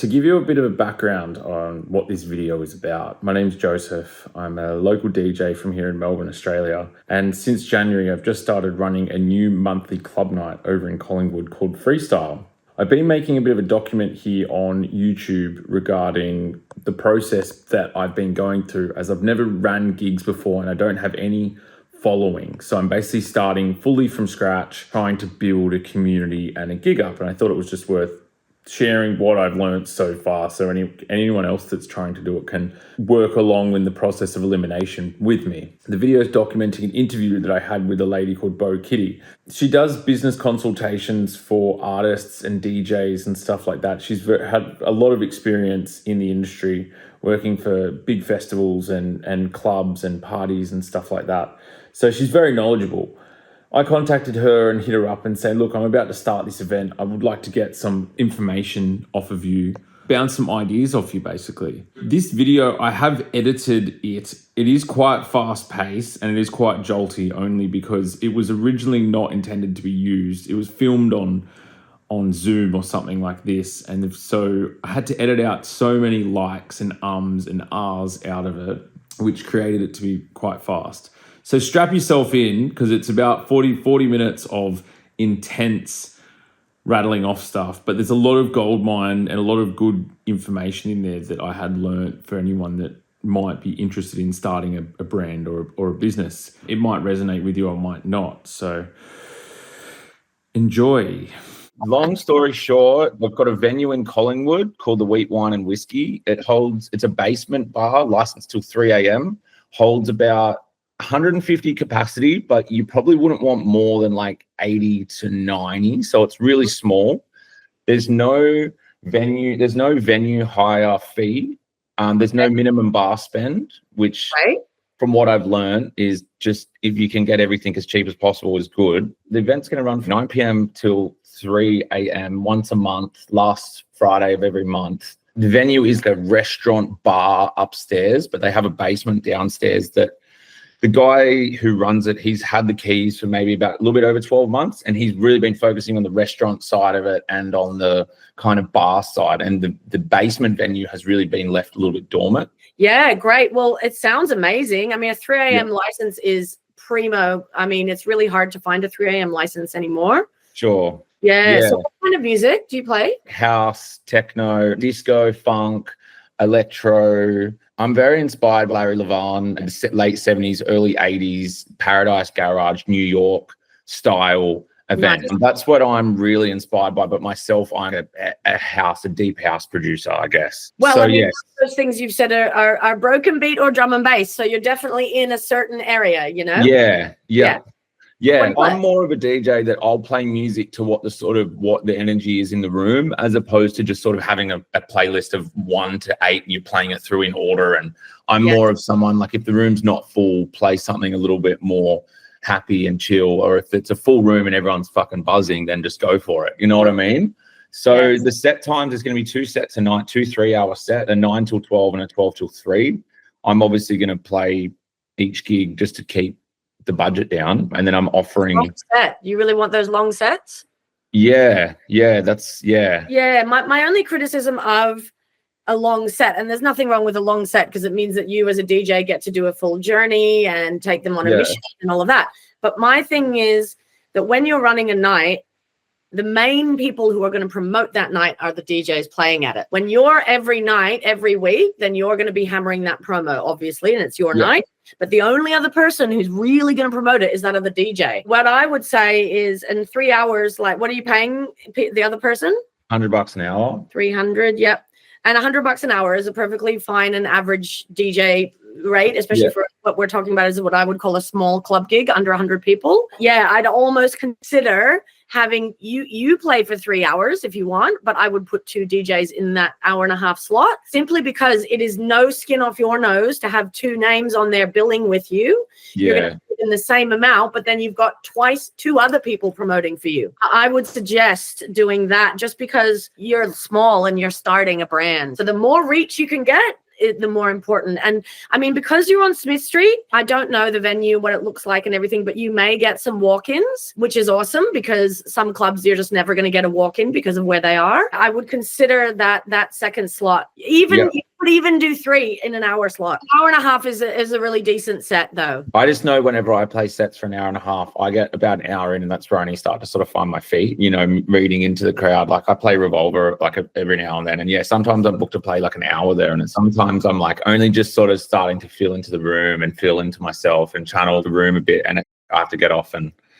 To give you a bit of a background on what this video is about, my name's Joseph. I'm a local DJ from here in Melbourne, Australia. And since January, I've just started running a new monthly club night over in Collingwood called Freestyle. I've been making a bit of a document here on YouTube regarding the process that I've been going through, as I've never ran gigs before and I don't have any following. So I'm basically starting fully from scratch, trying to build a community and a gig up. And I thought it was just worth sharing what I've learned so far, so anyone else that's trying to do it can work along in the process of elimination with me. The video is documenting an interview that I had with a lady called Bo Kitty. She does business consultations for artists and DJs and stuff like that. She's had a lot of experience in the industry, working for big festivals and clubs and parties and stuff like that. So she's very knowledgeable. I contacted her and hit her up and said, look, I'm about to start this event. I would like to get some information off of you, bounce some ideas off you, basically. This video, I have edited it. It is quite fast paced and it is quite jolty, only because it was originally not intended to be used. It was filmed on Zoom or something like this. And so I had to edit out so many likes and ums and ahs out of it, which created it to be quite fast. So strap yourself in, because it's about 40 minutes of intense rattling off stuff. But there's a lot of gold mine and a lot of good information in there that I had learnt for anyone that might be interested in starting a brand or a business. It might resonate with you or might not. So enjoy. Long story short, we've got a venue in Collingwood called the Wheat Wine and Whiskey. It's a basement bar, licensed till 3 a.m, holds about 150 capacity, but you probably wouldn't want more than like 80 to 90. So it's really small. There's no venue hire fee. There's no minimum bar spend, which from what I've learned is just, if you can get everything as cheap as possible, is good. The event's going to run from 9 p.m. till 3 a.m. once a month, last Friday of every month. The venue is the restaurant bar upstairs, but they have a basement downstairs that the guy who runs it, he's had the keys for maybe about a little bit over 12 months, and he's really been focusing on the restaurant side of it and on the kind of bar side. And the basement venue has really been left a little bit dormant. Yeah, great. Well, it sounds amazing. I mean, a 3 a.m. license is primo. I mean, it's really hard to find a 3 a.m. license anymore. Sure. Yeah. So what kind of music do you play? House, techno, disco, funk, electro. I'm very inspired by Larry Levan, late 70s, early 80s, Paradise Garage, New York style event. Nice. And that's what I'm really inspired by. But myself, I'm a deep house producer, I guess. Well, so, I mean, those things you've said are broken beat or drum and bass. So you're definitely in a certain area, you know? Yeah. I'm more of a DJ that I'll play music to what the energy is in the room, as opposed to just sort of having a playlist of 1 to 8 and you're playing it through in order. And I'm more of someone, like, if the room's not full, play something a little bit more happy and chill. Or if it's a full room and everyone's fucking buzzing, then just go for it. You know what I mean? So the set times is going to be 2 sets a night, 2 3-hour set, a 9 till 12 and a 12 till 3. I'm obviously going to play each gig just to keep the budget down, and then I'm offering long set. You really want those long sets? Yeah. My only criticism of a long set, and there's nothing wrong with a long set because it means that you as a DJ get to do a full journey and take them on a mission and all of that. But my thing is that when you're running a night, the main people who are going to promote that night are the DJs playing at it. When you're every night, every week, then you're going to be hammering that promo, obviously, and it's your night. But the only other person who's really going to promote it is that other DJ. What I would say is, in 3 hours, like, what are you paying the other person? $100 an hour. 300, yep. And $100 an hour is a perfectly fine and average DJ rate, especially for what we're talking about is what I would call a small club gig, under 100 people. Yeah, I'd almost consider having you play for 3 hours if you want, but I would put 2 DJs in that hour-and-a-half slot, simply because it is no skin off your nose to have 2 names on there billing with you. You're going to put in the same amount, but then you've got 2 other people promoting for you. I would suggest doing that just because you're small and you're starting a brand. So the more reach you can get the more important. And I mean, because you're on Smith Street, I don't know the venue, what it looks like and everything, but you may get some walk-ins, which is awesome because some clubs you're just never going to get a walk-in because of where they are. I would consider that second slot. You would even do 3 in an hour slot. An hour and a half is a really decent set though. I just know whenever I play sets for an hour and a half, I get about an hour in, and that's where I only start to sort of find my feet, you know, reading into the crowd. Like I play Revolver like every now and then. And yeah, sometimes I'm booked to play like an hour there. And sometimes I'm like only just sort of starting to feel into the room and feel into myself and channel the room a bit. And I have to get off.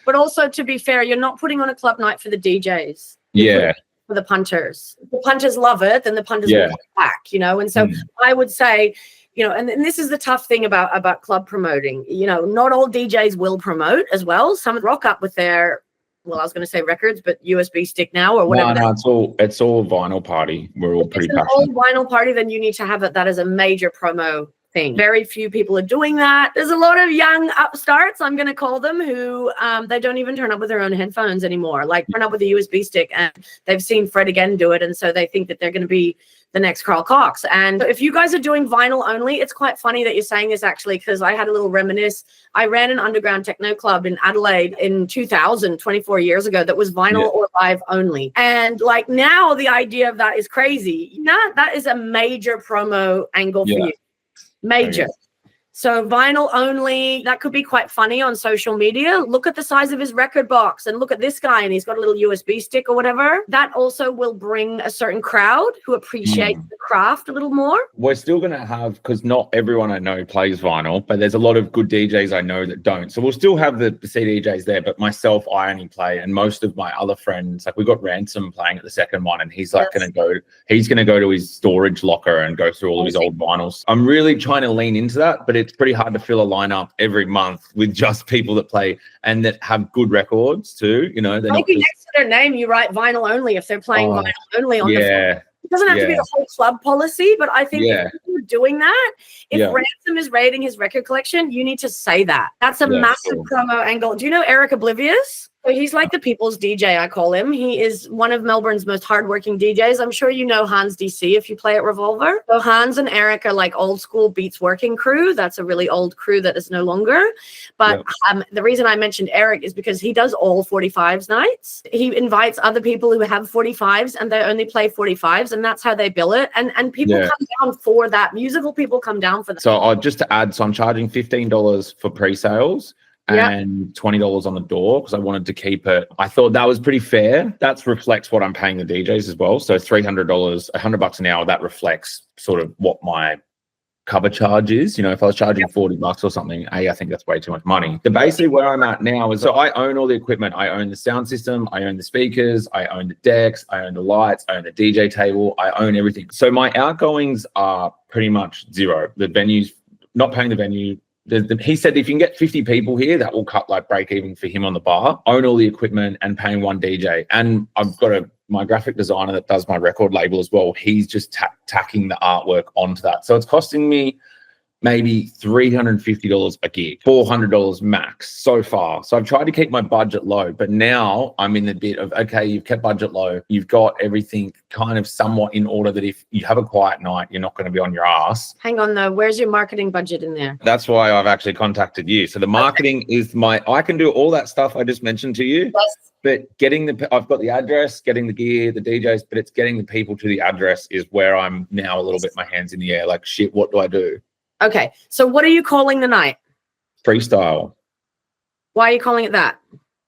But also, to be fair, you're not putting on a club night for the DJs. Yeah. For the punters. The punters love it, then the punters will come back, you know. And so I would say, you know, and this is the tough thing about club promoting. You know, not all DJs will promote as well. Some rock up with their, well, I was going to say records, but USB stick now or whatever. No, it's all vinyl party. We're all pretty passionate. If it's an old vinyl party, then you need to have that as a major promo thing. Very few people are doing that. There's a lot of young upstarts, I'm going to call them, who they don't even turn up with their own headphones anymore. Like turn up with a USB stick, and they've seen Fred again do it, and so they think that they're going to be the next Carl Cox. And if you guys are doing vinyl only, it's quite funny that you're saying this actually, because I had a little reminisce. I ran an underground techno club in Adelaide in 2000, 24 years ago, that was vinyl or live only. And like now the idea of that is crazy. That is a major promo angle for you. Major. So vinyl only, that could be quite funny on social media. Look at the size of his record box and look at this guy and he's got a little USB stick or whatever. That also will bring a certain crowd who appreciate the craft a little more. We're still going to have, because not everyone I know plays vinyl, but there's a lot of good DJs I know that don't. So we'll still have the CDJs there, but myself, I only play, and most of my other friends, like we got Ransom playing at the second one, and he's like he's going to go to his storage locker and go through all of his old vinyls. I'm really trying to lean into that, but it's pretty hard to fill a lineup every month with just people that play and that have good records too. You know, maybe next to their name you write vinyl only if they're playing vinyl only on the floor. It doesn't have to be the whole club policy, but I think if you're doing that, if Ransom is rating his record collection, you need to say that. That's a massive promo angle. Do you know Eric Oblivious? So he's like the people's DJ, I call him. He is one of Melbourne's most hardworking DJs. I'm sure you know Hans DC if you play at Revolver. So Hans and Eric are like old school beats working crew. That's a really old crew that is no longer. But the reason I mentioned Eric is because he does all 45s nights. He invites other people who have 45s and they only play 45s, and that's how they bill it. And people come down for that. Musical people come down for that. So just to add, so I'm charging $15 for pre-sales. And $20 on the door because I wanted to keep it. I thought that was pretty fair. That reflects what I'm paying the DJs as well. So $300, $100 an hour, that reflects sort of what my cover charge is. You know, if I was charging $40 or something, I think that's way too much money. But basically where I'm at now is, so I own all the equipment. I own the sound system. I own the speakers. I own the decks. I own the lights. I own the DJ table. I own everything. So my outgoings are pretty much zero. The venue's not paying the venue. He said if you can get 50 people here, that will cut like break even for him on the bar, own all the equipment and paying one DJ. And I've got my graphic designer that does my record label as well. He's just tacking the artwork onto that. So it's costing me maybe $350 a gig, $400 max so far. So I've tried to keep my budget low, but now I'm in the bit of, okay, you've kept budget low. You've got everything kind of somewhat in order that if you have a quiet night, you're not going to be on your ass. Hang on though. Where's your marketing budget in there? That's why I've actually contacted you. So the marketing is I can do all that stuff I just mentioned to you. Yes. But I've got the address, getting the gear, the DJs, but it's getting the people to the address is where I'm now a little bit my hands in the air. Like, shit, what do I do? Okay, so what are you calling the night? Freestyle. Why are you calling it that?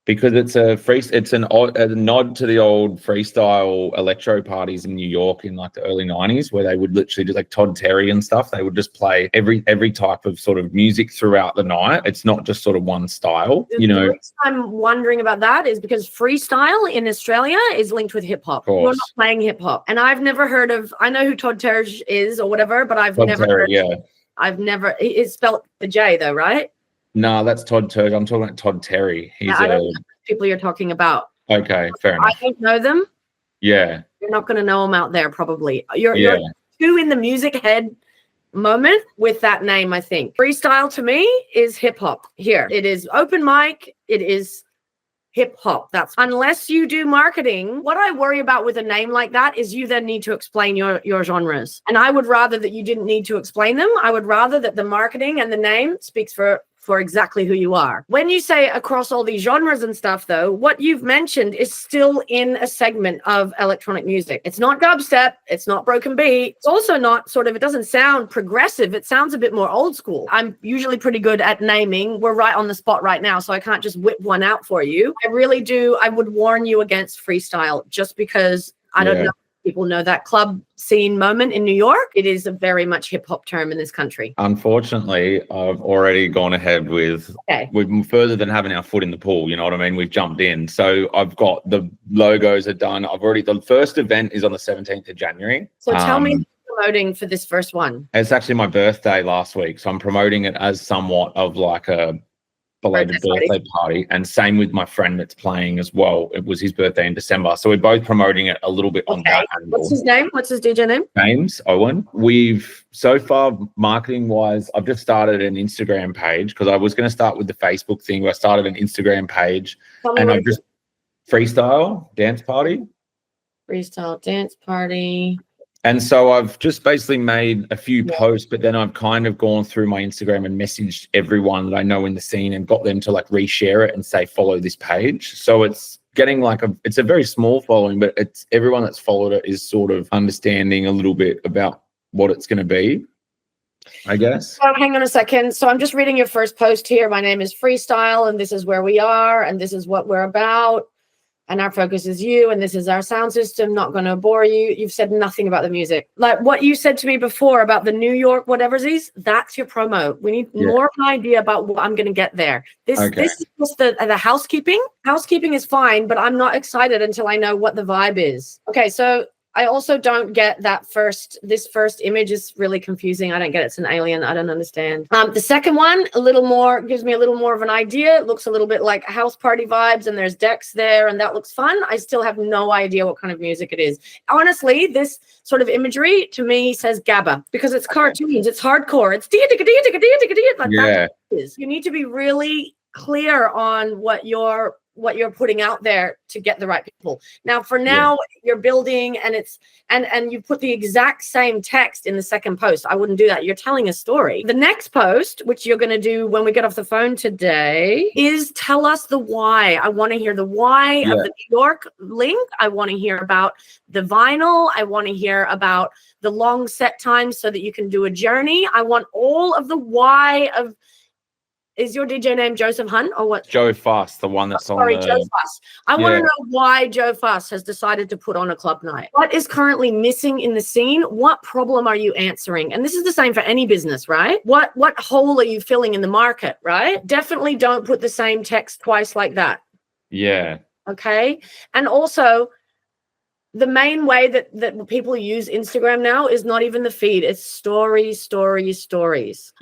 Because it's a nod to the old freestyle electro parties in New York in like the early 90s, where they would literally do like Todd Terry and stuff. They would just play every type of sort of music throughout the night. It's not just sort of one style, you know. The reason I'm wondering about that is because freestyle in Australia is linked with hip hop. You're not playing hip hop, and I've never heard of. I know who Todd Terry is or whatever, but I've never heard. I've never. It's spelled the J though, right? No, that's Todd Terry. I'm talking about Todd Terry. He's I don't know the people you're talking about. Okay, fair enough. I don't know them. Yeah. You're not going to know them out there probably. You're too in the music head moment with that name, I think. Freestyle to me is hip hop. Here. It is open mic. It is hip hop. That's unless you do marketing. What I worry about with a name like that is you then need to explain your genres. And I would rather that you didn't need to explain them. I would rather that the marketing and the name speaks for exactly who you are. When you say across all these genres and stuff, though, what you've mentioned is still in a segment of electronic music. It's not dubstep. It's not broken beat. It's also not sort of, it doesn't sound progressive. It sounds a bit more old school. I'm usually pretty good at naming. We're right on the spot right now, so I can't just whip one out for you. I really do. I would warn you against freestyle just because I don't know. People know that club scene moment in New York. It is a very much hip hop term in this country. Unfortunately, I've already gone ahead with, we've further than having our foot in the pool. You know what I mean? We've jumped in. So I've got the logos are done. The first event is on the 17th of January. So tell me promoting for this first one. It's actually my birthday last week. So I'm promoting it as somewhat of like a belated birthday party, and same with my friend that's playing as well. It was his birthday in December, so we're both promoting it a little bit on that angle. What's his name? What's his DJ name? James Owen. We've so far, marketing wise, I've just started an Instagram page because I was going to start with the Facebook thing. I started an Instagram page, and I've just freestyle dance party. Freestyle dance party. And so I've just basically made a few posts, but then I've kind of gone through my Instagram and messaged everyone that I know in the scene and got them to like reshare it and say, follow this page. So it's getting like it's a very small following, but it's everyone that's followed it is sort of understanding a little bit about what it's going to be, I guess. So hang on a second. So I'm just reading your first post here. My name is Freestyle, and this is where we are, and this is what we're about. And our focus is you, and this is our sound system. Not going to bore you. You've said nothing about the music. Like what you said to me before about the New York whatever's these, that's your promo. We need more of an idea about what I'm going to get there. This is just the housekeeping. Housekeeping is fine, but I'm not excited until I know what the vibe is. Okay, so I also don't get that this first image is really confusing. I don't get it. It's an alien. I don't understand. The second one, gives me a little more of an idea. It looks a little bit like house party vibes, and there's decks there, and that looks fun. I still have no idea what kind of music it is. Honestly, this sort of imagery to me says GABA because it's cartoons. It's hardcore. It's like that is. You need to be really clear on what you're putting out there to get the right people. Now, for now, you're building and you put the exact same text in the second post. I wouldn't do that. You're telling a story. The next post, which you're going to do when we get off the phone today, is tell us the why. I want to hear the why of the New York link. I want to hear about the vinyl. I want to hear about the long set times so that you can do a journey. I want all of the why of. Is your DJ name Joseph Hunt or what? Joe Fuss, the one that's Joe Fuss. I want to know why Joe Fuss has decided to put on a club night. What is currently missing in the scene? What problem are you answering? And this is the same for any business, right? What hole are you filling in the market, right? Definitely don't put the same text twice like that. Yeah. Okay. And also, the main way that people use Instagram now is not even the feed. It's stories.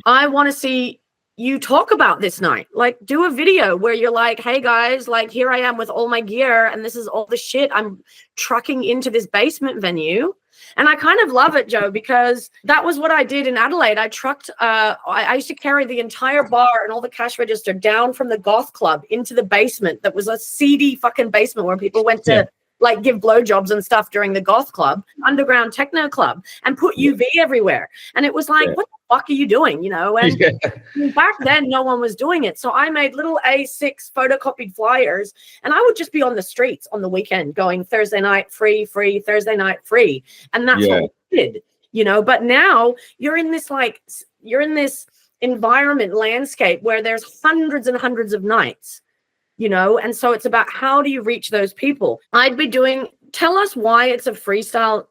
I want to see you talk about this night. Like, do a video where you're like, hey guys, like here I am with all my gear and this is all the shit I'm trucking into this basement venue. And I kind of love it, Joe, because that was what I did in Adelaide. I trucked, I used to carry the entire bar and all the cash register down from the goth club into the basement. That was a seedy fucking basement where people went to like give blowjobs and stuff during the goth club, underground techno club, and put UV everywhere. And it was like, what the fuck are you doing? You know, and back then no one was doing it. So I made little A6 photocopied flyers, and I would just be on the streets on the weekend going Thursday night free, Thursday night free. And that's what we did, you know. But now you're in this environment landscape where there's hundreds and hundreds of nights. You know, and so it's about how do you reach those people? Tell us why it's a freestyle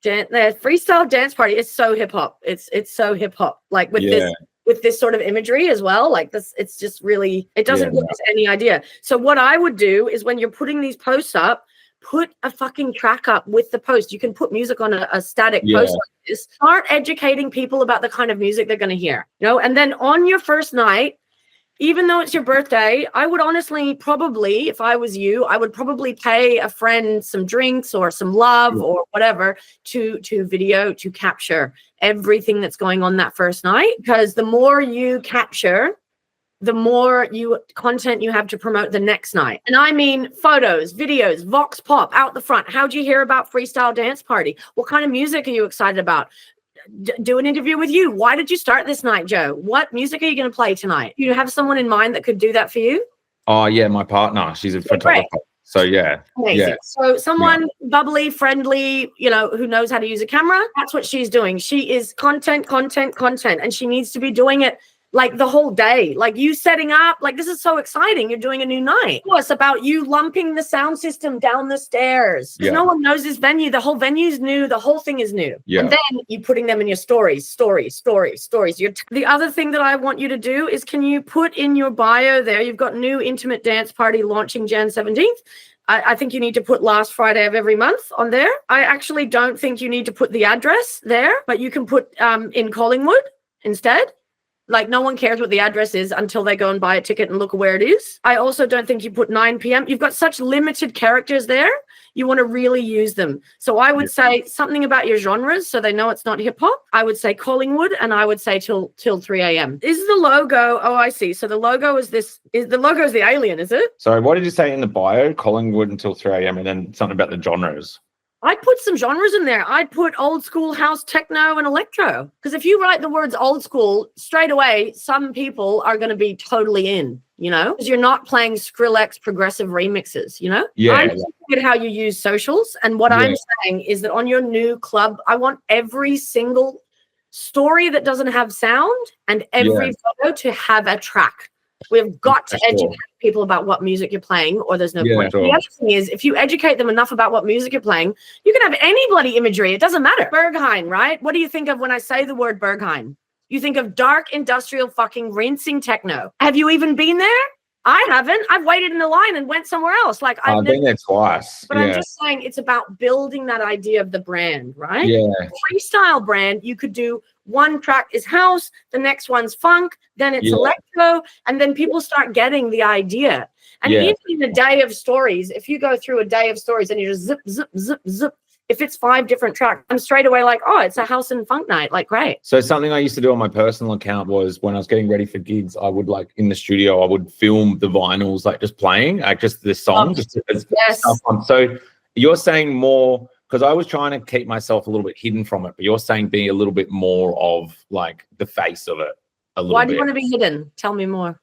dance party. It's so hip hop. It's so hip hop. Like with this sort of imagery as well. Like this, it's just really, it doesn't give us any idea. So what I would do is when you're putting these posts up, put a fucking track up with the post. You can put music on a static post like this. Start educating people about the kind of music they're going to hear. You know, and then on your first night, even though it's your birthday, I would honestly probably, if I was you, I would probably pay a friend some drinks or some love or whatever to capture everything that's going on that first night. Because the more you capture, the more content you have to promote the next night. And I mean photos, videos, vox pop out the front. How'd you hear about Freestyle Dance Party? What kind of music are you excited about? Do an interview with you. Why did you start this night, Joe? What music are you going to play tonight? You have someone in mind that could do that for you? Oh yeah, my partner. She's a photographer. Great. So yeah. Amazing. Yeah. So someone bubbly, friendly, who knows how to use a camera. That's what she's doing. She is content, and she needs to be doing it like the whole day, like you setting up, like this is so exciting. You're doing a new night. Oh, it's about you lumping the sound system down the stairs. Because no one knows this venue. The whole venue's new. The whole thing is new. Yeah. And then you putting them in your stories. The other thing that I want you to do is, can you put in your bio there, you've got new intimate dance party launching Jan 17th. I think you need to put last Friday of every month on there. I actually don't think you need to put the address there, but you can put in Collingwood instead. Like no one cares what the address is until they go and buy a ticket and look where it is. I also don't think you put 9 p.m. You've got such limited characters there. You want to really use them. So I would say something about your genres so they know it's not hip hop. I would say Collingwood, and I would say till 3 a.m. Is the logo? Oh, I see. So the logo is this. The logo is the alien, is it? Sorry, what did you say in the bio? Collingwood until 3 a.m. and then something about the genres. I'd put some genres in there. I'd put old school, house, techno, and electro. Because if you write the words old school, straight away, some people are going to be totally in, because you're not playing Skrillex progressive remixes, Yeah. I'm looking at how you use socials. And what I'm saying is that on your new club, I want every single story that doesn't have sound and every photo to have a track. We've got to educate people about what music you're playing, or there's no point. The other thing is, if you educate them enough about what music you're playing, you can have any bloody imagery. It doesn't matter. Berghain, right? What do you think of when I say the word Berghain? You think of dark, industrial, fucking rinsing techno. Have you even been there? I haven't. I've waited in the line and went somewhere else. Like I've been there twice. But I'm just saying it's about building that idea of the brand, right? Yeah. Freestyle brand, you could do one track is house, the next one's funk, then it's electro, and then people start getting the idea. And even in a day of stories, if you go through a day of stories and you just zip, zip, zip, zip, if it's 5 different tracks, I'm straight away like, oh, it's a house and funk night. Like, great. So something I used to do on my personal account was when I was getting ready for gigs, I would in the studio, I would film the vinyls, just playing, just the song. So you're saying more, because I was trying to keep myself a little bit hidden from it, but you're saying be a little bit more of the face of it a little bit. Why do you want to be hidden? Tell me more.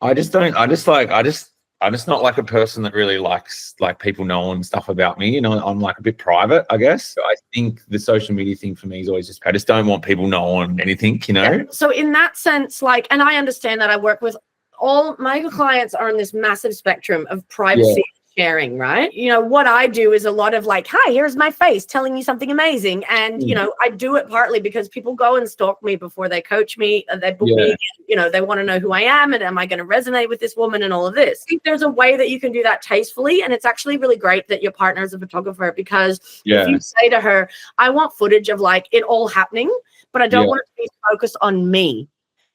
I'm just not like a person that really likes people knowing stuff about me. I'm a bit private, I guess. So I think the social media thing for me is always I just don't want people knowing anything, Yeah. So in that sense, and I understand that I work with all my clients are on this massive spectrum of privacy. Sharing, right? What I do is a lot of hi, here's my face telling you something amazing. And, I do it partly because people go and stalk me before they coach me. They book me, they want to know who I am and am I going to resonate with this woman and all of this. I think there's a way that you can do that tastefully. And it's actually really great that your partner is a photographer, because if you say to her, I want footage of it all happening, but I don't want it to be focused on me,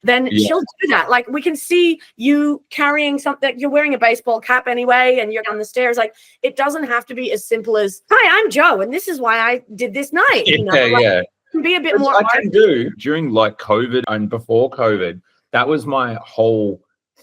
then she'll do that. We can see you carrying something, you're wearing a baseball cap anyway, and you're down the stairs. It doesn't have to be as simple as, hi, I'm Joe, and this is why I did this night. It can be a bit more. I can do during COVID and before COVID, that was my whole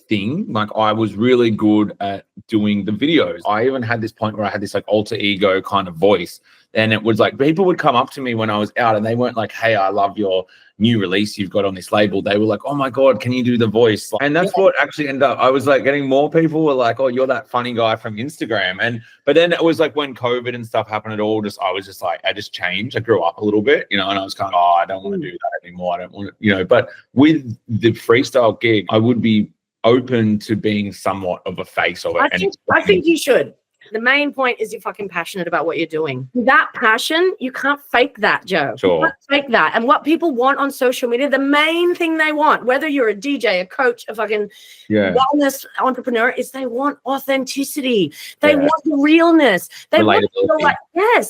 thing. I was really good at doing the videos. I even had this point where I had this alter ego kind of voice. And it was people would come up to me when I was out and they weren't hey, I love your new release you've got on this label. They were like, oh my God, can you do the voice? And that's what actually ended up, I was getting more people were like, oh, you're that funny guy from Instagram. But then it was when COVID and stuff happened, I was just I just changed. I grew up a little bit, and I was kind of, I don't want to do that anymore. I don't want to, but with the freestyle gig, I would be open to being somewhat of a face of it. I think you should. The main point is you're fucking passionate about what you're doing. That passion, you can't fake that, Joe. Sure. You can't fake that. And what people want on social media, the main thing they want, whether you're a DJ, a coach, a fucking wellness entrepreneur, is they want authenticity. They want the realness. They want to feel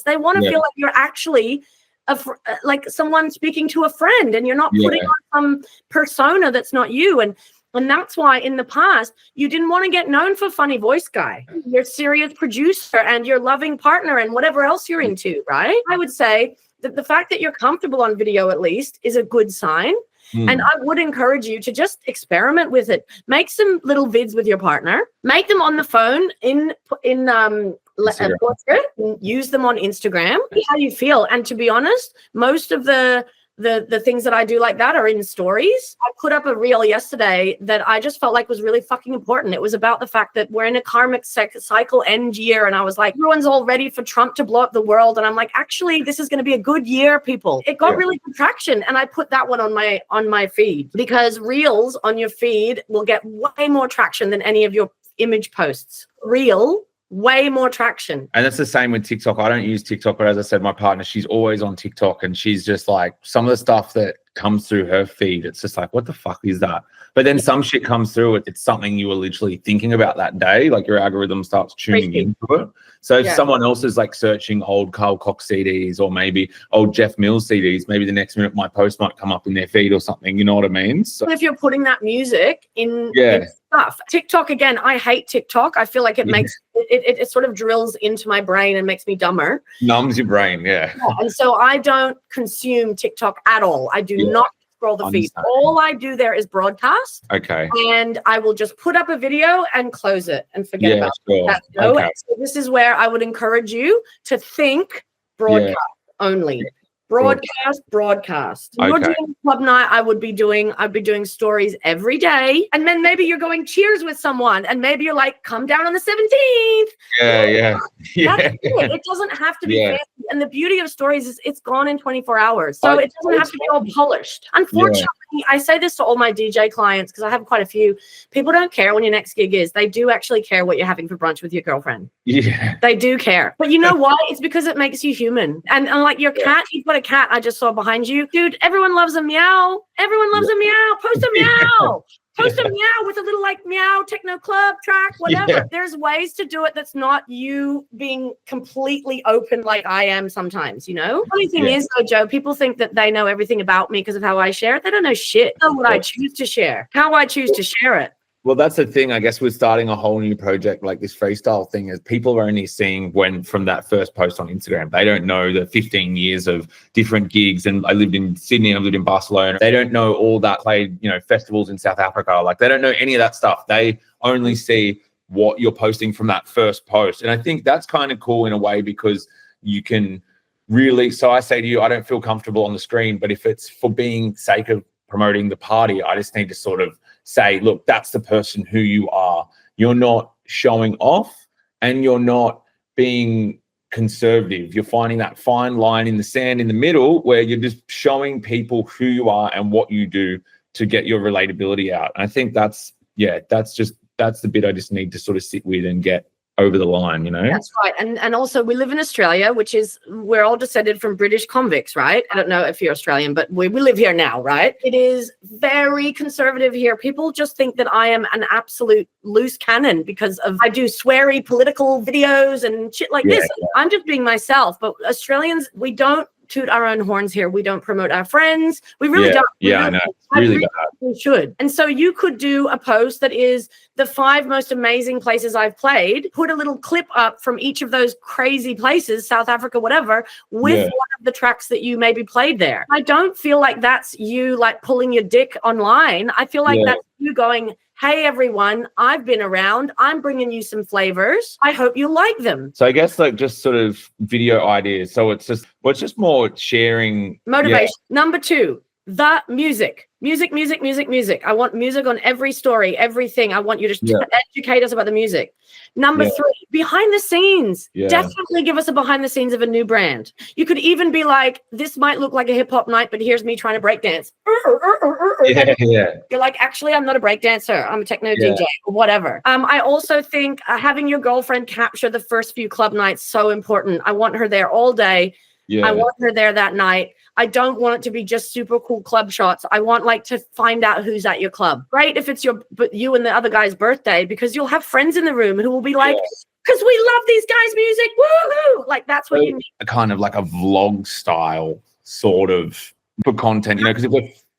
they want to feel like you're actually someone speaking to a friend, and you're not putting on some persona that's not you. And that's why in the past, you didn't want to get known for funny voice guy. You're a serious producer and your loving partner and whatever else you're into, right? I would say that the fact that you're comfortable on video, at least, is a good sign. And I would encourage you to just experiment with it. Make some little vids with your partner. Make them on the phone portrait, use them on Instagram. See how you feel. And to be honest, most of the things that I do like that are in stories. I put up a reel yesterday that I just felt like was really fucking important. It was about the fact that we're in a karmic cycle end year. And I was like, everyone's all ready for Trump to blow up the world. And I'm like, actually, this is going to be a good year, people. It got really good traction. And I put that one on my feed, because reels on your feed will get way more traction than any of your image posts. Way more traction. And that's the same with TikTok. I don't use TikTok, but as I said, my partner, she's always on TikTok, and she's just like, some of the stuff that comes through her feed, it's just like, what the fuck is that? But then some shit comes through, it's something you were literally thinking about that day, like your algorithm starts tuning into it. So if someone else is like searching old Carl Cox CDs or maybe old Jeff Mills CDs, maybe the next minute my post might come up in their feed or something, you know what I mean? So if you're putting that music in stuff. TikTok, again, I hate TikTok. I feel like it makes it sort of drills into my brain and makes me dumber. Numbs your brain, And so I don't consume TikTok at all. I do not scroll the feed. All I do there is broadcast. Okay. And I will just put up a video and close it and forget about it. So this is where I would encourage you to think broadcast only. Broadcast. You're doing club night, I'd be doing stories every day. And then maybe you're going cheers with someone, and maybe you're like, come down on the 17th. That's it. It doesn't have to be fancy. And the beauty of stories is it's gone in 24 hours. So it doesn't have to be all polished. Unfortunately, I say this to all my DJ clients, because I have quite a few. People don't care when your next gig is. They do actually care what you're having for brunch with your girlfriend. They do care. But you know why? It's because it makes you human. And like your cat, you've got a cat I just saw behind you. Dude, everyone loves a meow. Everyone loves a meow. Post a meow. Post a meow with a little like meow techno club track, whatever. There's ways to do it that's not you being completely open like I am sometimes, you know? Funny thing is though, Joe, people think that they know everything about me because of how I share it. They don't know shit. They know what I choose to share, how I choose to share it. Well, that's the thing, I guess, with starting a whole new project like this freestyle thing, is people are only seeing from that first post on Instagram. They don't know the 15 years of different gigs. And I lived in Sydney, I lived in Barcelona. They don't know all that, played, festivals in South Africa. Like, they don't know any of that stuff. They only see what you're posting from that first post. And I think that's kind of cool in a way, because you can really, so I say to you, I don't feel comfortable on the screen, but if it's for being sake of promoting the party, I just need to sort of say, look, that's the person who you are. You're not showing off, and you're not being conservative. You're finding that fine line in the sand in the middle, where you're just showing people who you are and what you do to get your relatability out. And I think that's the bit I just need to sort of sit with and get over the line, That's right. And also, we live in Australia, we're all descended from British convicts, right? I don't know if you're Australian, but we live here now, right? It is very conservative here. People just think that I am an absolute loose cannon because I do sweary political videos and shit like this. I'm just being myself. But Australians, we don't toot our own horns here. We don't promote our friends. We really don't. I know. Really bad. We should. And so you could do a post that is the 5 most amazing places I've played, put a little clip up from each of those crazy places, South Africa, whatever, with one of the tracks that you maybe played there. I don't feel like that's you like pulling your dick online. I feel like that's you going, hey, everyone, I've been around. I'm bringing you some flavors. I hope you like them. So I guess like just sort of video ideas. So it's just more sharing. Motivation. Number 2, the music. Music. I want music on every story, everything. I want you to educate us about the music. Number 3, behind the scenes. Definitely give us a behind the scenes of a new brand. You could even be like, this might look like a hip hop night, but here's me trying to break dance. You're like, actually, I'm not a break dancer. I'm a techno DJ or whatever. I also think having your girlfriend capture the first few club nights, so important. I want her there all day. I want her there that night. I don't want it to be just super cool club shots. I want like to find out who's at your club. Great if it's you and the other guy's birthday, because you'll have friends in the room who will be like, because we love these guys' music. Woohoo! Like that's what you need. A kind of like a vlog style sort of for content, because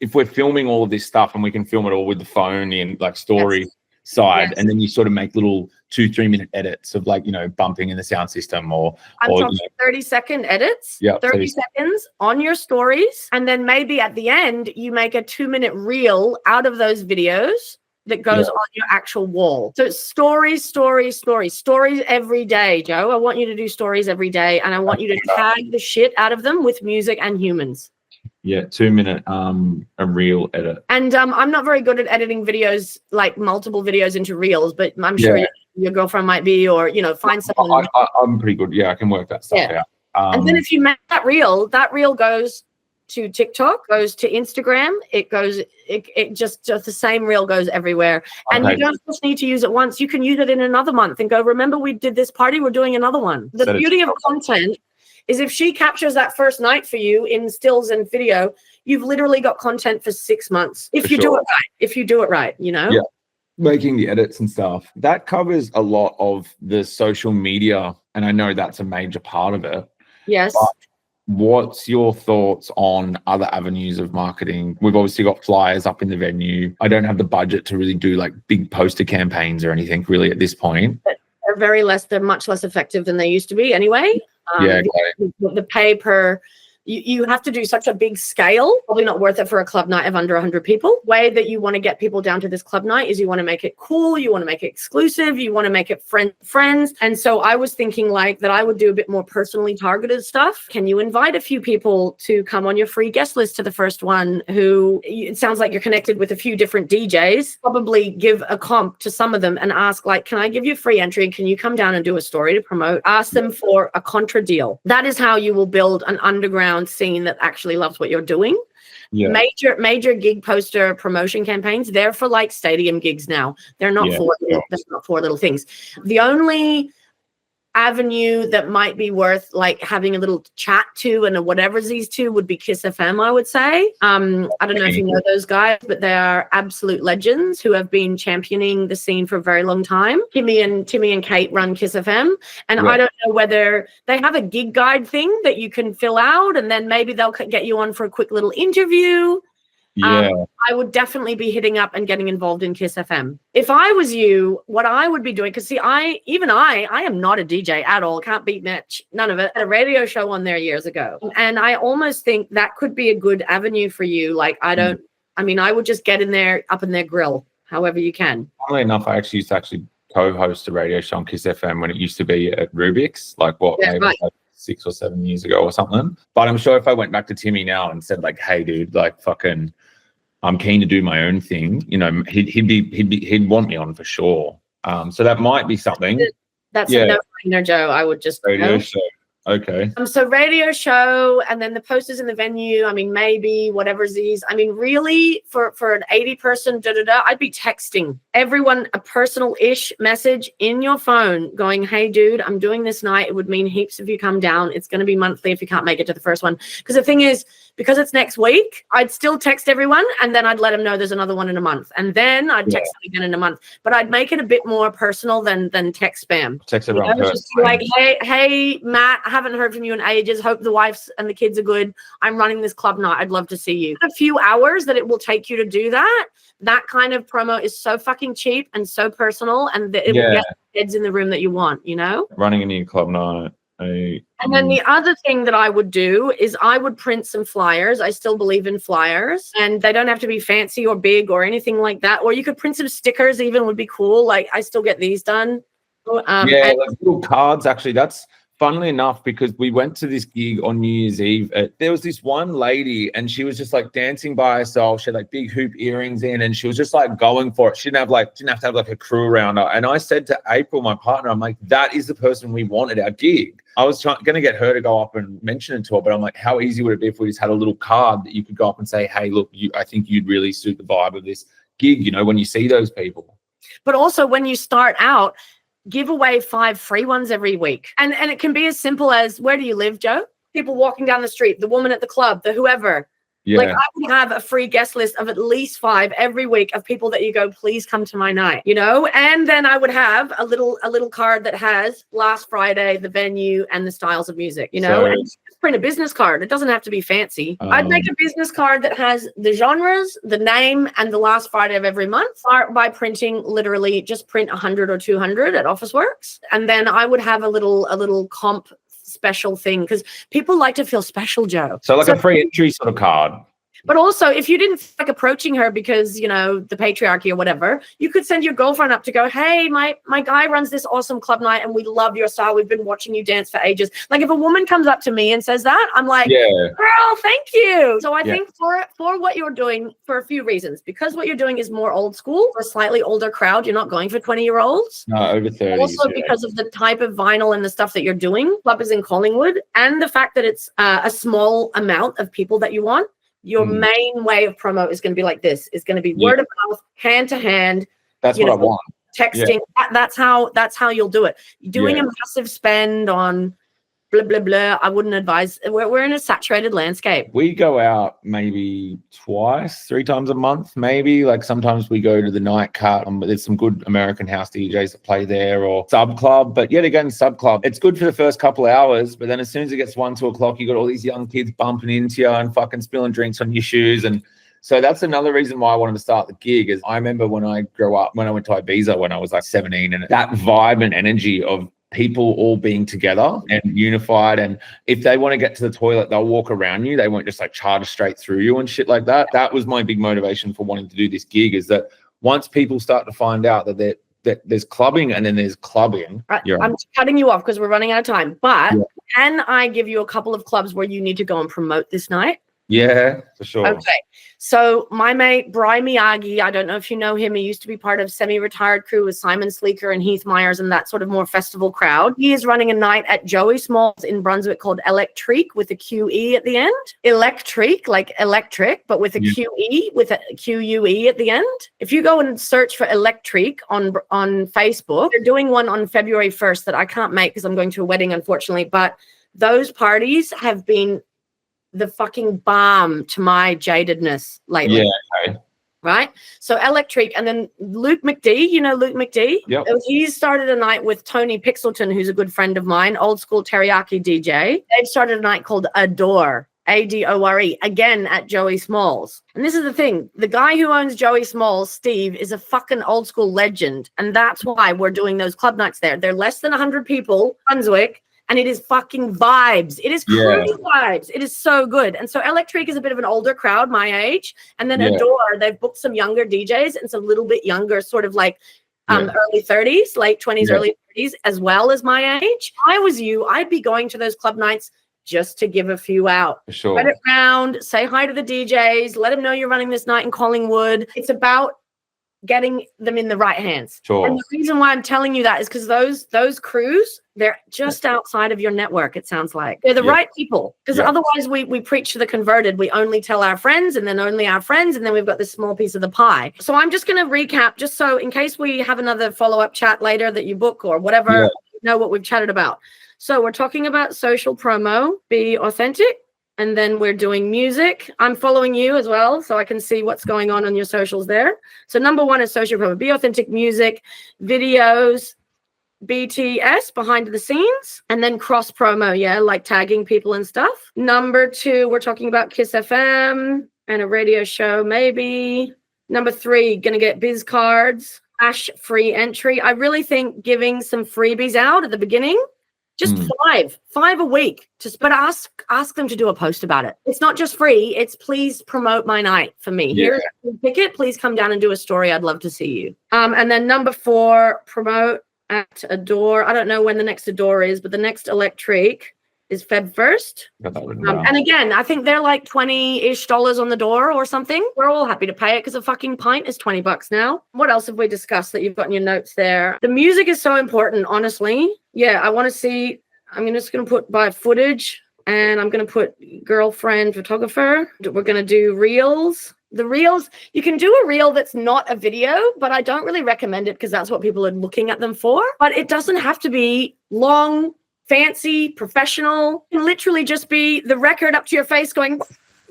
if we're filming all of this stuff and we can film it all with the phone in like story side, and then you sort of make little 2-3 minute edits of like, bumping in the sound system I'm talking 30-second edits, yeah, 30 seconds on your stories. And then maybe at the end, you make a 2-minute reel out of those videos that goes on your actual wall. So it's stories every day, Joe. I want you to do stories every day, and I want you to tag the shit out of them with music and humans. Yeah, 2-minute a reel edit. And I'm not very good at editing videos, like multiple videos into reels, but I'm sure your girlfriend might be, or find someone. I'm pretty good. Yeah, I can work that stuff out. And then if you make that reel goes to TikTok, goes to Instagram. It just the same reel goes everywhere. And you don't just need to use it once. You can use it in another month and go, remember we did this party, we're doing another one. The beauty of content is if she captures that first night for you in stills and video, you've literally got content for 6 months. If you do it right, Yeah. Making the edits and stuff. That covers a lot of the social media. And I know that's a major part of it. Yes. But what's your thoughts on other avenues of marketing? We've obviously got flyers up in the venue. I don't have the budget to really do like big poster campaigns or anything really at this point. But they're much less effective than they used to be anyway. The pay per, you have to do such a big scale, probably not worth it for a club night of under 100 people. Way that you want to get people down to this club night is you want to make it cool, you want to make it exclusive, you want to make it friends. And so I was thinking like that I would do a bit more personally targeted stuff. Can you invite a few people to come on your free guest list to the first one who, it sounds like you're connected with a few different DJs, probably give a comp to some of them and ask like, can I give you a free entry? Can you come down and do a story to promote? Ask them for a contra deal. That is how you will build an underground scene that actually loves what you're doing. Major gig poster promotion campaigns, they're for like stadium gigs now. They're not for little things. The only avenue that might be worth like having a little chat to and whatever these two would be Kiss FM, I would say. I don't know if you know those guys, but they are absolute legends who have been championing the scene for a very long time. Timmy and Kate run Kiss FM, and I don't know whether they have a gig guide thing that you can fill out, and then maybe they'll get you on for a quick little interview. I would definitely be hitting up and getting involved in Kiss FM. If I was you, what I would be doing, because see, I am not a DJ at all, can't beat Mitch, none of it. I had a radio show on there years ago. And I almost think that could be a good avenue for you. Like, I would just get in there, up in their grill, however you can. Funnily enough, I used to co-host a radio show on Kiss FM when it used to be at Rubik's, like 6 or 7 years ago or something. But I'm sure if I went back to Timmy now and said like, hey dude, like fucking, I'm keen to do my own thing, he'd want me on for sure. So that might be something. That's a no-brainer, Joe. I would just radio show. Okay. So radio show, and then the posters in the venue. I mean, maybe whatever's these. I mean, really, for an 80-person, I'd be texting everyone a personal-ish message in your phone going, hey, dude, I'm doing this night. It would mean heaps if you come down. It's going to be monthly if you can't make it to the first one. Because the thing is, because it's next week, I'd still text everyone, and then I'd let them know there's another one in a month. And then I'd text them again in a month. But I'd make it a bit more personal than text spam. Text everyone just like, hey, Matt, I haven't heard from you in ages. Hope the wives and the kids are good. I'm running this club night. I'd love to see you. A few hours that it will take you to do that. That kind of promo is so fucking cheap and so personal, and it will get heads in the room that you want, Running a new club night. And then the other thing that I would do is I would print some flyers. I still believe in flyers, and they don't have to be fancy or big or anything like that. Or you could print some stickers, even would be cool. Like I still get these done. Like little cards. Actually, that's funnily enough, because we went to this gig on New Year's Eve. There was this one lady, and she was just like dancing by herself. She had like big hoop earrings in, and she was just like going for it. She didn't have to have like a crew around her. And I said to April, my partner, I'm like, that is the person we want at our gig. I was going to get her to go up and mention it to her, but I'm like, how easy would it be if we just had a little card that you could go up and say, hey, look, I think you'd really suit the vibe of this gig, when you see those people. But also when you start out, give away 5 free ones every week. And it can be as simple as, where do you live, Joe? People walking down the street, the woman at the club, the whoever. Yeah. Like I would have a free guest list of at least 5 every week of people that you go, please come to my night, and then I would have a little card that has last Friday, the venue and the styles of music, So, and just print a business card. It doesn't have to be fancy. I'd make a business card that has the genres, the name, and the last Friday of every month. Start by printing, literally just print 100 or 200 at Officeworks. And then I would have a little comp special thing, because people like to feel special, Joe. So like a free entry sort of card. But also, if you didn't like approaching her because, you know, the patriarchy or whatever, you could send your girlfriend up to go, hey, my guy runs this awesome club night and we love your style. We've been watching you dance for ages. Like, if a woman comes up to me and says that, I'm like, girl, thank you. So I think for what you're doing, for a few reasons, because what you're doing is more old school, for a slightly older crowd. You're not going for 20-year-olds. No, over 30. Also because of the type of vinyl and the stuff that you're doing. Club is in Collingwood, and the fact that it's a small amount of people that you want. Your main way of promo is going to be like this. It's going to be word of mouth, hand to hand. That's what I want. Texting. That's how you'll do it. Doing a massive spend on blah, blah, blah. I wouldn't advise. We're in a saturated landscape. We go out maybe 3 times a month, maybe. Like sometimes we go to the Night Cut. There's some good American house DJs that play there, or Sub Club. But yet again, Sub Club, it's good for the first couple hours. But then as soon as it gets 1, 2 o'clock, you got all these young kids bumping into you and fucking spilling drinks on your shoes. And so that's another reason why I wanted to start the gig. Is I remember when I grew up, when I went to Ibiza when I was like 17, and that vibe and energy of people all being together and unified, and if they want to get to the toilet, they'll walk around you. They won't just like charter straight through you and shit like that. That was my big motivation for wanting to do this gig, is that once people start to find out that there's clubbing and then there's clubbing. I'm cutting you off because we're running out of time, but can I give you a couple of clubs where you need to go and promote this night? Yeah, for sure. Okay. So my mate, Bry Miyagi, I don't know if you know him. He used to be part of Semi-Retired Crew with Simon Sleeker and Heath Myers and that sort of more festival crowd. He is running a night at Joey Smalls in Brunswick called Electrique with a QE at the end. Electrique, like electric, but with a QE, with a QUE at the end. If you go and search for Electrique on Facebook, they're doing one on February 1st that I can't make because I'm going to a wedding, unfortunately. But those parties have been the fucking balm to my jadedness lately. Yeah, okay. Right? So Electrique, and then Luke McD, you know Luke McD? Yep. He started a night with Tony Pixelton, who's a good friend of mine, old school teriyaki DJ. They've started a night called Adore, Adore, again at Joey Smalls. And this is the thing, the guy who owns Joey Smalls, Steve, is a fucking old school legend. And that's why we're doing those club nights there. They're less than 100 people, Brunswick. And it is fucking vibes. It is crazy vibes. It is so good. And so Electrique is a bit of an older crowd, my age. And then Adore, they've booked some younger DJs and some little bit younger, sort of like early 30s, late 20s, early 30s, as well as my age. If I was you, I'd be going to those club nights just to give a few out. For sure. Spread it around, say hi to the DJs, let them know you're running this night in Collingwood. It's about getting them in the right hands. Sure. And the reason why I'm telling you that is because those crews, they're just outside of your network, it sounds like. They're the right people. Because otherwise we preach to the converted. We only tell our friends and then only our friends, and then we've got this small piece of the pie. So I'm just going to recap, just so in case we have another follow-up chat later that you book or whatever, you know what we've chatted about. So we're talking about social promo, be authentic. And then we're doing music. I'm following you as well, so I can see what's going on your socials there. So number 1 is social promo. Be authentic, music, videos, BTS, behind the scenes, and then cross promo, like tagging people and stuff. Number 2, we're talking about Kiss FM and a radio show, maybe. Number 3, gonna get biz cards, free entry. I really think giving some freebies out at the beginning. Just 5 a week. But ask them to do a post about it. It's not just free. It's please promote my night for me. Here's a ticket. Please come down and do a story. I'd love to see you. And then number 4, promote at Adore. I don't know when the next Adore is, but the next Electrique is Feb 1st. And again, I think they're like $20-ish on the door or something. We're all happy to pay it because a fucking pint is $20 now. What else have we discussed that you've got in your notes there? The music is so important, honestly. Yeah, I want to see. I'm just going to put by footage, and I'm going to put girlfriend photographer. We're going to do reels. The reels, you can do a reel that's not a video, but I don't really recommend it because that's what people are looking at them for. But it doesn't have to be long, fancy, professional. It can literally just be the record up to your face going,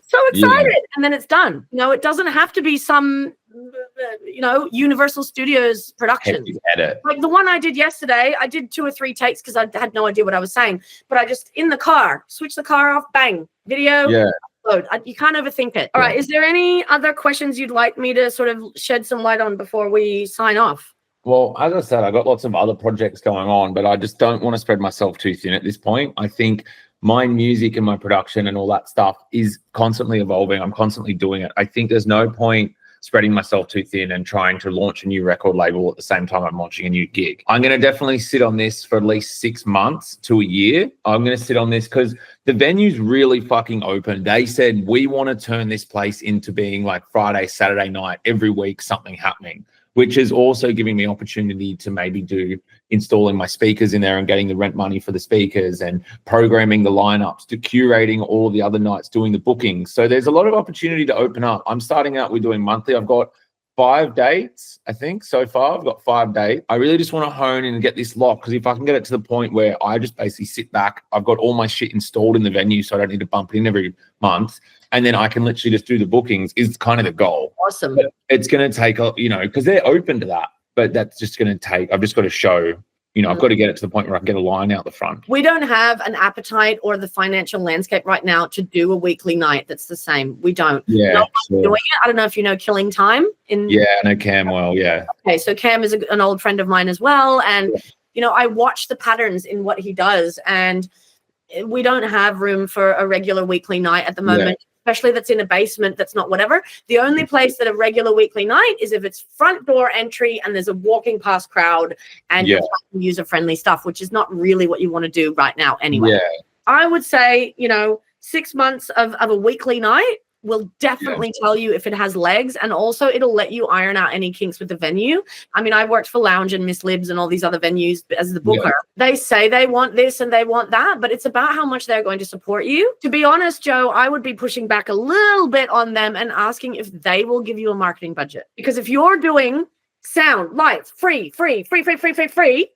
so excited, and then it's done. No, it doesn't have to be some Universal Studios productions. Heavy edit. Like the one I did yesterday, I did 2 or 3 takes because I had no idea what I was saying. But I just, in the car, switch the car off, bang, video, upload. You can't overthink it. All right. Is there any other questions you'd like me to sort of shed some light on before we sign off? Well, as I said, I got lots of other projects going on, but I just don't want to spread myself too thin at this point. I think my music and my production and all that stuff is constantly evolving. I'm constantly doing it. I think there's no point spreading myself too thin and trying to launch a new record label at the same time I'm launching a new gig. I'm going to definitely sit on this for at least 6 months to a year. I'm going to sit on this because the venue's really fucking open. They said, we want to turn this place into being like Friday, Saturday night, every week, something happening, which is also giving me opportunity to maybe do installing my speakers in there and getting the rent money for the speakers and programming the lineups, to curating all of the other nights, doing the bookings. So there's a lot of opportunity to open up. I'm starting out with doing monthly. I've got 5 dates, I think, so far. I've got 5 dates. I really just want to hone in and get this locked, because if I can get it to the point where I just basically sit back, I've got all my shit installed in the venue so I don't need to bump it in every month, and then I can literally just do the bookings, is kind of the goal. Awesome. But it's going to take, because they're open to that, but that's just going to take, I've just got to show, I've got to get it to the point where I can get a line out the front. We don't have an appetite or the financial landscape right now to do a weekly night that's the same. We don't. Yeah. No one's doing it. I don't know if you know Killing Time. Yeah, I know Cam well, yeah. Okay, so Cam is an old friend of mine as well. And, I watch the patterns in what he does. And we don't have room for a regular weekly night at the moment. Yeah. Especially that's in a basement, that's not whatever. The only place that a regular weekly night is if it's front door entry and there's a walking past crowd and you're user-friendly stuff, which is not really what you want to do right now anyway. Yeah. I would say, 6 months of a weekly night will definitely tell you if it has legs, and also it'll let you iron out any kinks with the venue. I mean, I worked for Lounge and Miss Libs and all these other venues as the booker. Yeah. They say they want this and they want that, but it's about how much they're going to support you. To be honest, Joe, I would be pushing back a little bit on them and asking if they will give you a marketing budget. Because if you're doing sound, lights, free,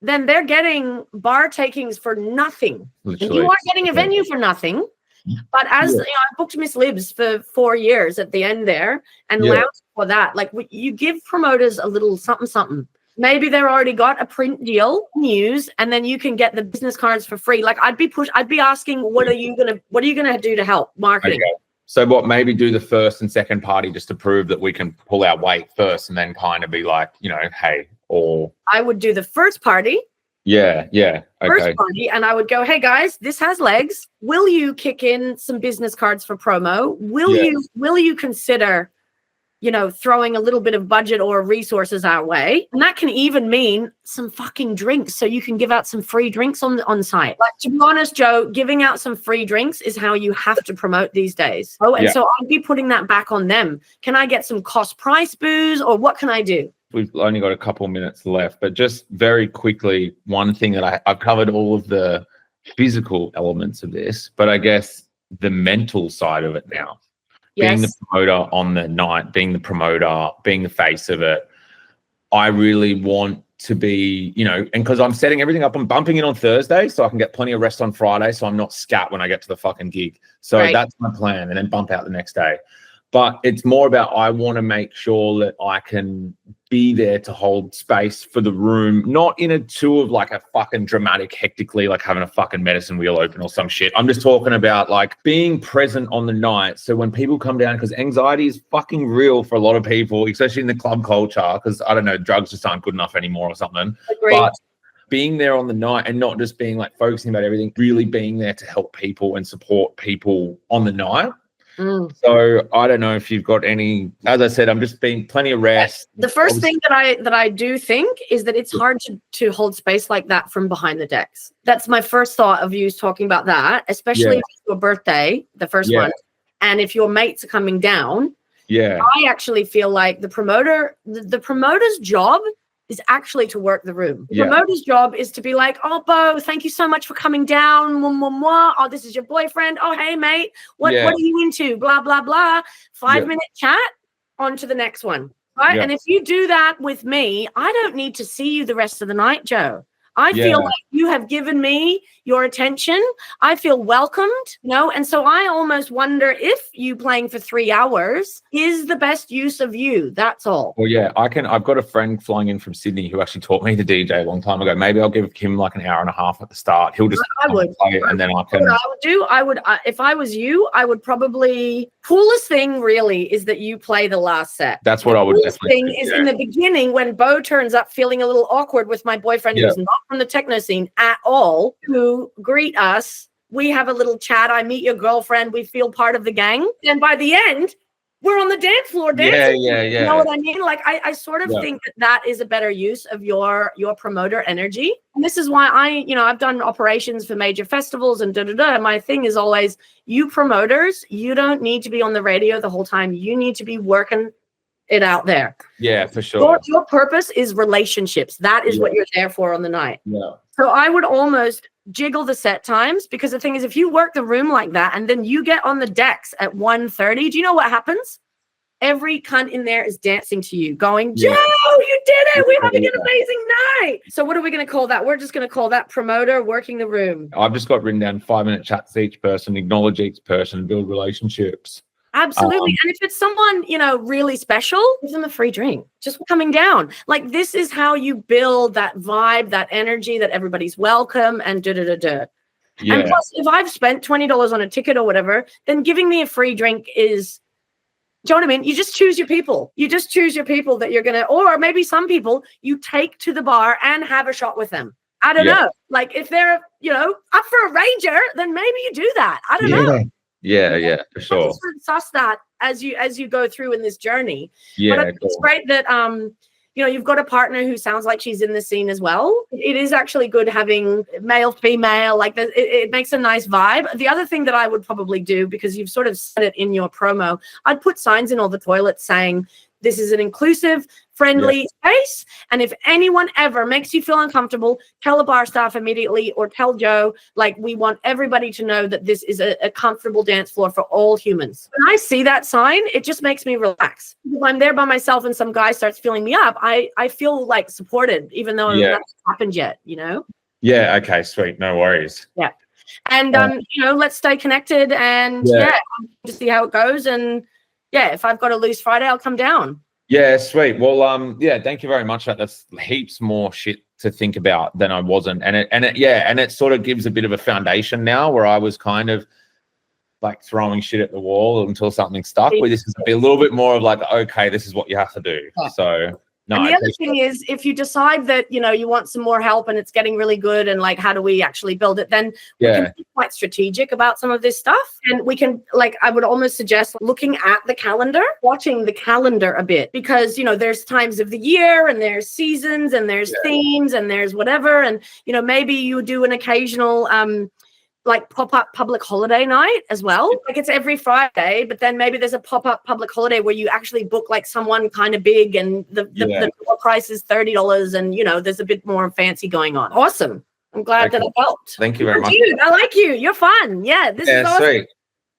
then they're getting bar takings for nothing. Literally. And you are getting a venue for nothing. But as I booked Miss Libs for 4 years at the end there, and Lounge for that, like you give promoters a little something. Maybe they're already got a print deal, news, and then you can get the business cards for free. Like I'd be asking, what are you gonna do to help marketing? Okay. So maybe do the first and second party just to prove that we can pull our weight first, and then kind of be like, hey, or I would do the first party. Yeah. Okay. First party, and I would go, hey guys, this has legs. Will you kick in some business cards for promo? Will you consider, throwing a little bit of budget or resources our way? And that can even mean some fucking drinks, so you can give out some free drinks on site. Like, to be honest, Joe, giving out some free drinks is how you have to promote these days. So I'd be putting that back on them. Can I get some cost price booze, or what can I do? We've only got a couple minutes left, but just very quickly, one thing that I've covered all of the physical elements of this, but I guess the mental side of it now. Yes. Being the promoter on the night, being the promoter, being the face of it, I really want to be, and because I'm setting everything up, I'm bumping in on Thursday so I can get plenty of rest on Friday so I'm not scat when I get to the fucking gig. So That's my plan, and then bump out the next day. But it's more about, I want to make sure that I can be there to hold space for the room, not in a tour of like a fucking dramatic, hectically, like having a fucking medicine wheel open or some shit. I'm just talking about like being present on the night. So when people come down, because anxiety is fucking real for a lot of people, especially in the club culture, because I don't know, drugs just aren't good enough anymore or something. Agreed. But being there on the night and not just being like focusing about everything, really being there to help people and support people on the night. So I don't know if you've got any, as I said, I'm just being plenty of rest. The first thing that I do think is that it's hard to hold space like that from behind the decks. That's my first thought of you talking about that, especially if it's your birthday, the first one. And if your mates are coming down, I actually feel like the promoter's job is actually to work the room. The promoter's job is to be like, oh, Bo, thank you so much for coming down. Oh, this is your boyfriend. Oh, hey, mate. What are you into? Blah, blah, blah. 5-minute chat, on to the next one. Right? And if you do that with me, I don't need to see you the rest of the night, Joe. I feel like you have given me your attention. I feel welcomed, and so I almost wonder if you playing for 3 hours is the best use of you. That's all. Well, yeah, I've got a friend flying in from Sydney who actually taught me to DJ a long time ago. Maybe I'll give him like an hour and a half at the start. He'll just play, and then I can. What I would do, if I was you, I would probably, coolest thing really is that you play the last set. That's what I would definitely thing is in the beginning when Bo turns up feeling a little awkward with my boyfriend who's not from the techno scene at all, who greet us. We have a little chat. I meet your girlfriend. We feel part of the gang. And by the end, we're on the dance floor dancing. Yeah. You know what I mean? Like I sort of think that is a better use of your promoter energy. And this is why I've done operations for major festivals and My thing is always, you promoters, you don't need to be on the radio the whole time. You need to be working it out there. Yeah, for sure. Your purpose is relationships. That is what you're there for on the night. Yeah. So I would almost jiggle the set times, because the thing is, if you work the room like that and then you get on the decks at 1:30, do you know what happens? Every cunt in there is dancing to you, going, Joe, you did it. We're having an amazing night. So what are we going to call that? We're just going to call that promoter working the room. I've just got written down 5-minute chats to each person, acknowledge each person, build relationships. Absolutely. And if it's someone, really special, give them a free drink. Just coming down. Like, this is how you build that vibe, that energy, that everybody's welcome and Yeah. And plus, if I've spent $20 on a ticket or whatever, then giving me a free drink is, do you know what I mean? You just choose your people. You just choose your people that you're going to, or maybe some people you take to the bar and have a shot with them. I don't know. Like, if they're, up for a rager, then maybe you do that. I don't know. Yeah, for sure. Just suss that as you go through in this journey. Yeah, but it's great that you've got a partner who sounds like she's in the scene as well. It is actually good having male, female, like it makes a nice vibe. The other thing that I would probably do, because you've sort of said it in your promo, I'd put signs in all the toilets saying, this is an inclusive, friendly space. And if anyone ever makes you feel uncomfortable, tell the bar staff immediately, or tell Joe, like, we want everybody to know that this is a comfortable dance floor for all humans. When I see that sign, it just makes me relax. If I'm there by myself and some guy starts filling me up, I feel like supported, even though nothing's happened yet, Yeah, okay, sweet. No worries. Yeah. And, let's stay connected and to see how it goes. And if I've got a loose Friday, I'll come down. Yeah, sweet. Well, thank you very much. That's heaps more shit to think about than I wasn't. And it sort of gives a bit of a foundation now, where I was kind of like throwing shit at the wall until something stuck. Where this is a little bit more of like, okay, this is what you have to do. So no. And the other thing is, if you decide that, you want some more help and it's getting really good and like, how do we actually build it? Then we can be quite strategic about some of this stuff. And we can, like, I would almost suggest looking at the calendar, watching the calendar a bit, because, there's times of the year and there's seasons and there's themes and there's whatever. And, maybe you do an occasional, like pop-up public holiday night as well. Like, it's every Friday, but then maybe there's a pop-up public holiday where you actually book like someone kind of big and the price is $30 and, there's a bit more fancy going on. Awesome. I'm glad that I helped. Thank you very much. Dude, I like you. You're fun. Yeah, this is awesome. Sweet.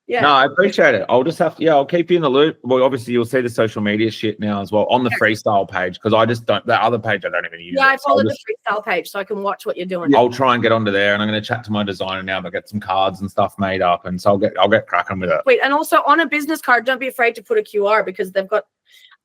Yeah. No, I appreciate it. I'll just have to, I'll keep you in the loop. Well, obviously you'll see the social media shit now as well on the freestyle page, because I just don't, that other page I don't even use. Yeah, I follow the freestyle page so I can watch what you're doing. I'll try and get onto there, and I'm going to chat to my designer now to get some cards and stuff made up, and so I'll get cracking with it. Wait, and also on a business card, don't be afraid to put a QR, because they've got,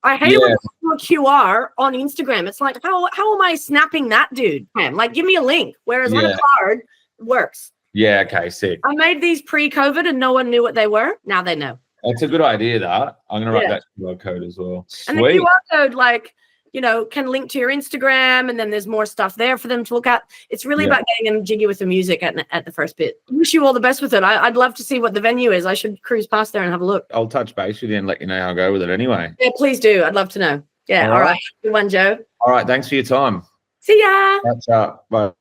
I hate when they put a QR on Instagram. It's like, how am I snapping that dude? Man, like, give me a link. Whereas on a card, it works. Yeah, okay, sick. I made these pre-COVID and no one knew what they were. Now they know. That's a good idea, that. I'm going to write that QR code as well. Sweet. And the QR code, like, can link to your Instagram, and then there's more stuff there for them to look at. It's really about getting them jiggy with the music at the first bit. I wish you all the best with it. I'd love to see what the venue is. I should cruise past there and have a look. I'll touch base with you and let you know how I go with it anyway. Yeah, please do. I'd love to know. Yeah, all right. Good one, Joe. All right, thanks for your time. See ya. Catch up. Bye.